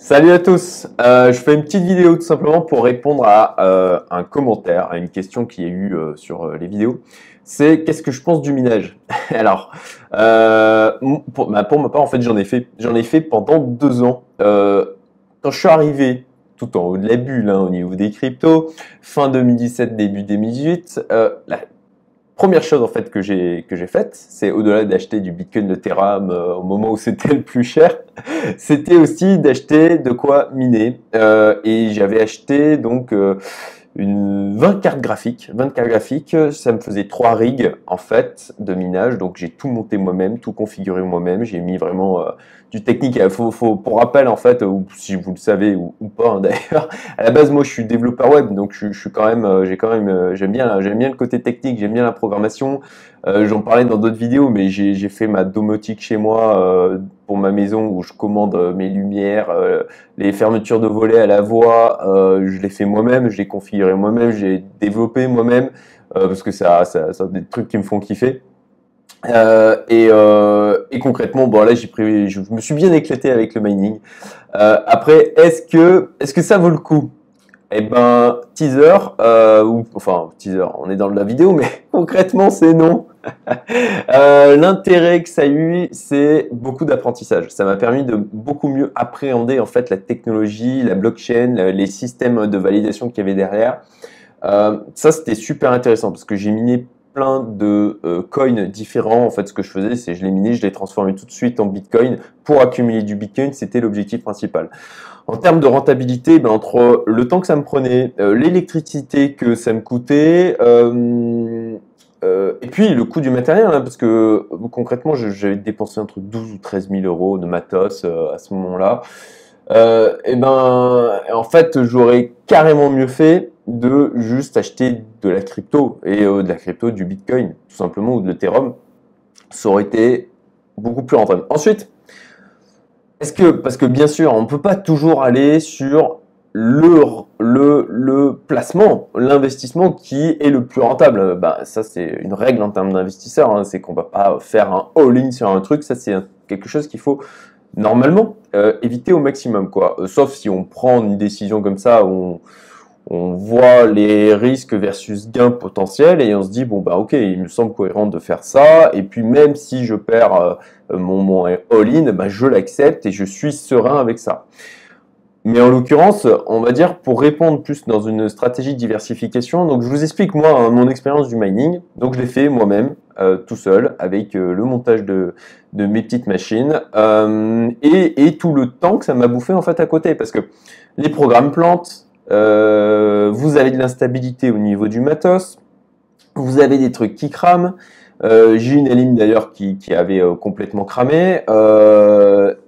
Salut à tous, je fais une petite vidéo tout simplement pour répondre à un commentaire, à une question qu'il y a eu sur les vidéos. C'est qu'est-ce que je pense du minage? Alors, pour ma part, en fait, j'en ai fait pendant 2 ans. Quand je suis arrivé tout en haut de la bulle, hein, au niveau des cryptos, fin 2017, début 2018, la première chose en fait que j'ai faite, c'est au-delà d'acheter du Bitcoin, de Ethereum au moment où c'était le plus cher, c'était aussi d'acheter de quoi miner. Et j'avais acheté donc une 20 cartes graphiques. 20 cartes graphiques, ça me faisait 3 rigs en fait de minage. Donc j'ai tout monté moi-même, tout configuré moi-même. J'ai mis vraiment du technique. Pour rappel en fait, ou si vous le savez ou pas hein, d'ailleurs, à la base moi je suis développeur web, donc je suis quand même, j'aime bien le côté technique, j'aime bien la programmation. J'en parlais dans d'autres vidéos, mais j'ai fait ma domotique chez moi pour ma maison où je commande mes lumières, les fermetures de volets à la voix. Je les fais moi-même, je les configuré moi-même, j'ai développé moi-même parce que ça des trucs qui me font kiffer. Et concrètement, bon là je me suis bien éclaté avec le mining. Après, est-ce que ça vaut le coup? Eh ben, teaser, enfin teaser, on est dans la vidéo, mais concrètement c'est non. L'intérêt que ça a eu, c'est beaucoup d'apprentissage. Ça m'a permis de beaucoup mieux appréhender en fait la technologie, la blockchain, les systèmes de validation qu'il y avait derrière. Ça, c'était super intéressant parce que j'ai miné plein de coins différents. En fait, ce que je faisais, c'est je les minais, je les transformais tout de suite en Bitcoin pour accumuler du Bitcoin. C'était l'objectif principal. En termes de rentabilité, ben, entre le temps que ça me prenait, l'électricité que ça me coûtait, et puis le coût du matériel, hein, parce que concrètement, j'avais dépensé entre 12 ou 13 000 euros de matos à ce moment-là. Et ben, en fait, j'aurais carrément mieux fait de juste acheter de la crypto et de la crypto, du Bitcoin, tout simplement, ou de l'Ethereum. Ça aurait été beaucoup plus rentable. Ensuite, parce que bien sûr, on ne peut pas toujours aller sur le placement, l'investissement qui est le plus rentable. Bah, ça, c'est une règle en termes d'investisseurs, hein, c'est qu'on ne va pas faire un all-in sur un truc. Ça, c'est quelque chose qu'il faut normalement éviter au maximum, quoi. Sauf si on prend une décision comme ça, où on voit les risques versus gains potentiels et on se dit bon bah ok, il me semble cohérent de faire ça, et puis même si je perds mon all-in, bah, je l'accepte et je suis serein avec ça. Mais en l'occurrence, on va dire pour répondre plus dans une stratégie de diversification, donc je vous explique moi hein, mon expérience du mining. Donc je l'ai fait moi-même tout seul avec le montage de mes petites machines et tout le temps que ça m'a bouffé en fait à côté, parce que les programmes plantent, vous avez de l'instabilité au niveau du matos, vous avez des trucs qui crament. J'ai une Elim d'ailleurs qui avait complètement cramé.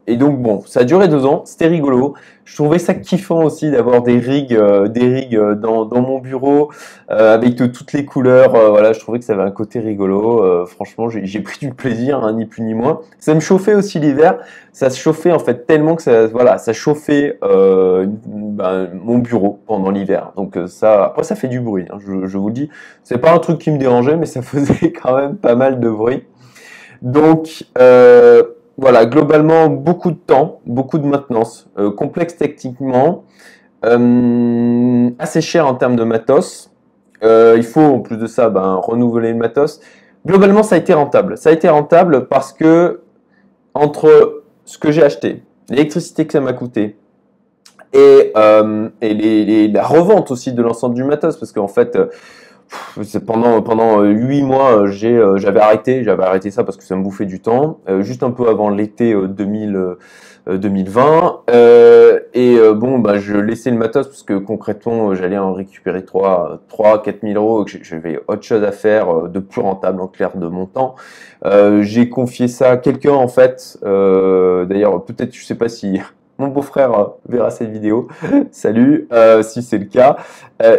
Et donc bon, ça a duré 2 ans, c'était rigolo. Je trouvais ça kiffant aussi d'avoir des rigs dans mon bureau avec toutes les couleurs. Voilà, je trouvais que ça avait un côté rigolo. Franchement, j'ai pris du plaisir, hein, ni plus ni moins. Ça me chauffait aussi l'hiver. Ça se chauffait en fait tellement que ça chauffait mon bureau pendant l'hiver. Donc ça, après ça fait du bruit, hein, je vous le dis. C'est pas un truc qui me dérangeait, mais ça faisait quand même pas mal de bruit. Donc voilà, globalement beaucoup de temps, beaucoup de maintenance, complexe techniquement, assez cher en termes de matos. Il faut en plus de ça renouveler le matos. Globalement, ça a été rentable. Ça a été rentable parce que entre ce que j'ai acheté, l'électricité que ça m'a coûté, et la revente aussi de l'ensemble du matos, parce qu'en fait, pendant 8 mois, j'avais arrêté ça parce que ça me bouffait du temps, juste un peu avant l'été 2020. Bon, bah, je laissais le matos parce que concrètement, j'allais en récupérer 4 000 euros, que j'avais autre chose à faire de plus rentable en clair de mon temps. J'ai confié ça à quelqu'un en fait. D'ailleurs, peut-être, je sais pas si mon beau-frère verra cette vidéo. Salut, si c'est le cas.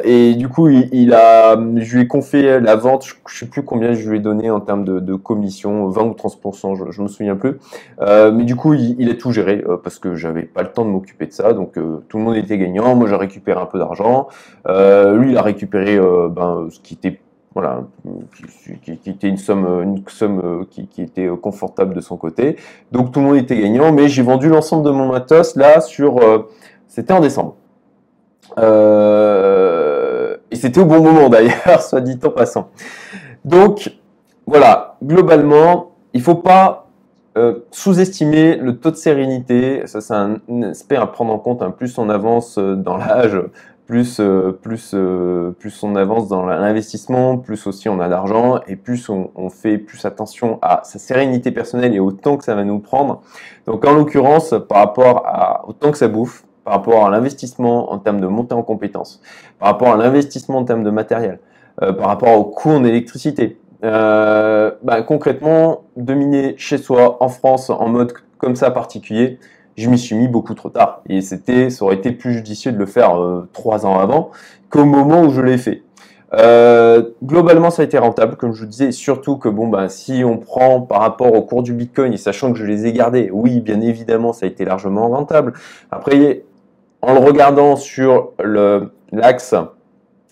Et du coup, je lui ai confié la vente. Je sais plus combien je lui ai donné en termes de commission, 20 ou 30%, je me souviens plus. Mais du coup, il a tout géré parce que j'avais pas le temps de m'occuper de ça. Donc tout le monde était gagnant. Moi, j'ai récupéré un peu d'argent. Lui, il a récupéré ce qui était voilà, qui était une somme qui était confortable de son côté. Donc tout le monde était gagnant, mais j'ai vendu l'ensemble de mon matos là c'était en décembre. Et c'était au bon moment d'ailleurs, soit dit en passant. Donc voilà, globalement, il ne faut pas sous-estimer le taux de sérénité. Ça, c'est un aspect à prendre en compte. Hein. Plus on avance dans l'âge, plus on avance dans l'investissement, plus aussi on a d'argent et plus on fait plus attention à sa sérénité personnelle et au temps que ça va nous prendre. Donc en l'occurrence, par rapport au temps que ça bouffe, par rapport à l'investissement en termes de montée en compétences, par rapport à l'investissement en termes de matériel, par rapport au coût en électricité, concrètement, dominer chez soi, en France, en mode comme ça particulier, je m'y suis mis beaucoup trop tard. Et ça aurait été plus judicieux de le faire 3 ans avant qu'au moment où je l'ai fait. Globalement, ça a été rentable, comme je vous disais, et surtout que si on prend par rapport au cours du Bitcoin, et sachant que je les ai gardés, oui, bien évidemment, ça a été largement rentable. Après, en le regardant sur l'axe,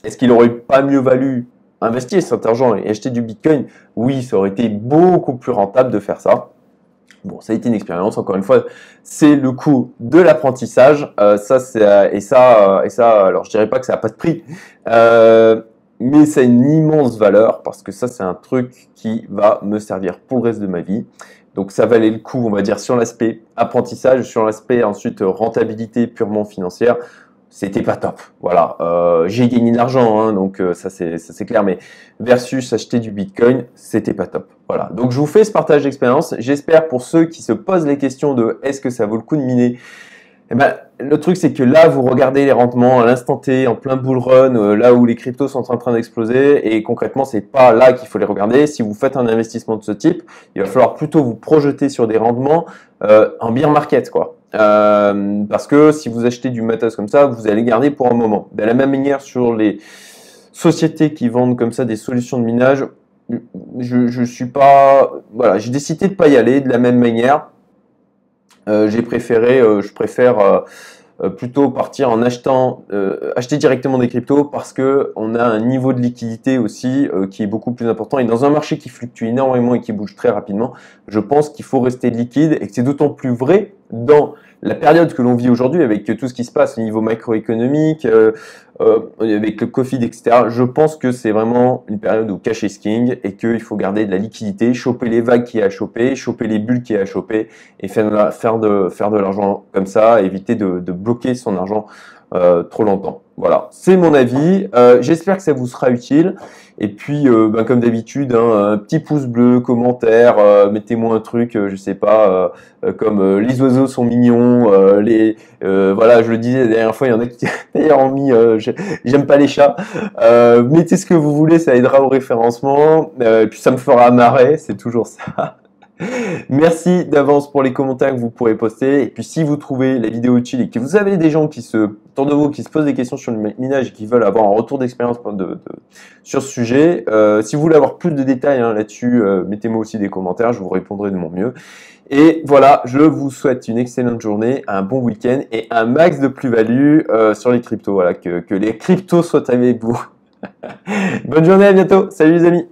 est-ce qu'il aurait pas mieux valu investir cet argent et acheter du Bitcoin? Oui, ça aurait été beaucoup plus rentable de faire ça. Bon, ça a été une expérience. Encore une fois, c'est le coût de l'apprentissage. Alors je dirais pas que ça n'a pas de prix, mais ça a une immense valeur parce que ça, c'est un truc qui va me servir pour le reste de ma vie. Donc, ça valait le coup, on va dire, sur l'aspect apprentissage, sur l'aspect ensuite rentabilité purement financière. C'était pas top. Voilà, j'ai gagné de l'argent, hein, donc ça c'est clair, mais versus acheter du Bitcoin, c'était pas top. Voilà, donc je vous fais ce partage d'expérience. J'espère pour ceux qui se posent les questions de est-ce que ça vaut le coup de miner. Le truc c'est que là vous regardez les rendements à l'instant T, en plein bull run, là où les cryptos sont en train d'exploser, et concrètement c'est pas là qu'il faut les regarder. Si vous faites un investissement de ce type, il va falloir plutôt vous projeter sur des rendements en bear market, quoi. Parce que si vous achetez du matos comme ça, vous allez garder pour un moment. De la même manière sur les sociétés qui vendent comme ça des solutions de minage, je suis pas, voilà, j'ai décidé de pas y aller de la même manière. Je préfère plutôt partir en acheter directement des cryptos parce que on a un niveau de liquidité aussi qui est beaucoup plus important. Et dans un marché qui fluctue énormément et qui bouge très rapidement, je pense qu'il faut rester liquide et que c'est d'autant plus vrai dans la période que l'on vit aujourd'hui avec tout ce qui se passe au niveau macroéconomique, avec le Covid, etc. Je pense que c'est vraiment une période où cash is king et qu'il faut garder de la liquidité, choper les vagues qu'il y a à choper, choper les bulles qu'il y a à choper et faire de l'argent comme ça, éviter de bloquer son argent trop longtemps. Voilà, c'est mon avis. J'espère que ça vous sera utile. Et puis, comme d'habitude, hein, un petit pouce bleu, commentaire, mettez-moi un truc, je sais pas, comme les oiseaux sont mignons, voilà, je le disais la dernière fois, il y en a qui d'ailleurs ont mis, j'aime pas les chats. Mettez ce que vous voulez, ça aidera au référencement. Et puis ça me fera marrer, c'est toujours ça. Merci d'avance pour les commentaires que vous pourrez poster. Et puis si vous trouvez la vidéo utile et que vous avez des gens autour de vous qui se posent des questions sur le minage et qui veulent avoir un retour d'expérience sur ce sujet, si vous voulez avoir plus de détails là-dessus, mettez-moi aussi des commentaires, je vous répondrai de mon mieux. Et voilà, je vous souhaite une excellente journée, un bon week-end et un max de plus-value sur les cryptos. Voilà, que les cryptos soient avec vous. Bonne journée, à bientôt. Salut les amis.